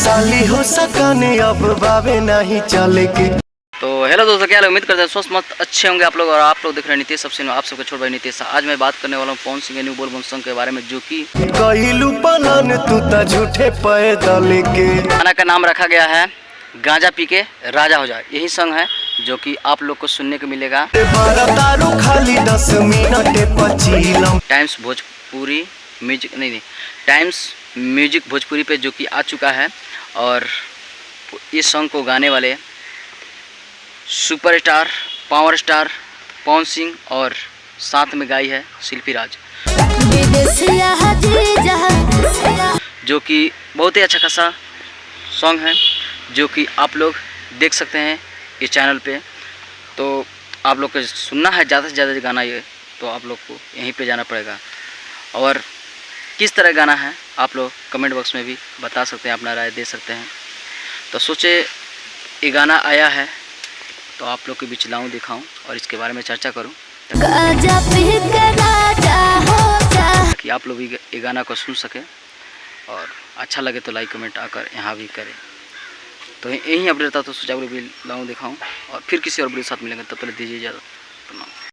साली हो सकाने अब बाबे नहीं चले के। तो हेलो दोस्तों, क्या उम्मीद करते हैं स्वस्थ मस्त अच्छे होंगे आप लोग। और आप लोग देख रहे हैं नीतीश सबसे आप सबके छोड़ भाई नीतीश। आज मैं बात करने वाला हूँ पवन सिंह न्यू बोल सॉन्ग के बारे में, जो कि कहिलू पलन तू ता झूठे पैदल के। गाना का नाम रखा गया है गांजा पी के राजा हो जाए। यही सॉन्ग है जो कि आप लोग को सुनने को मिलेगा खाली 10 मिनट पचीलम टाइम्स भोजपुरी म्यूजिक नहीं टाइम्स म्यूजिक भोजपुरी पे, जो कि आ चुका है। और इस सॉन्ग को गाने वाले superstar power star Pawan Singh और साथ में गाई है शिल्पी राज, जो कि बहुत ही अच्छा खासा सॉन्ग है, जो कि आप लोग देख सकते हैं इस चैनल पे। तो आप लोग को सुनना है ज़्यादा से ज़्यादा गाना ये, तो आप लोग को यहीं पे जाना पड़ेगा। और किस तरह गाना है आप लोग कमेंट बॉक्स में भी बता सकते हैं, अपना राय दे सकते हैं। तो सोचे ये गाना आया है तो आप लोग के बीच लाऊं दिखाऊं और इसके बारे में चर्चा करूं, कि आप लोग भी ये गाना को सुन सके और अच्छा लगे तो लाइक कमेंट आकर यहाँ भी करें। तो यही अपडेट था, तो सोचा भी लाऊं दिखाऊं और फिर किसी और वीडियो के साथ मिलेंगे। तब तक दीजिए इजाज़त। प्रणाम।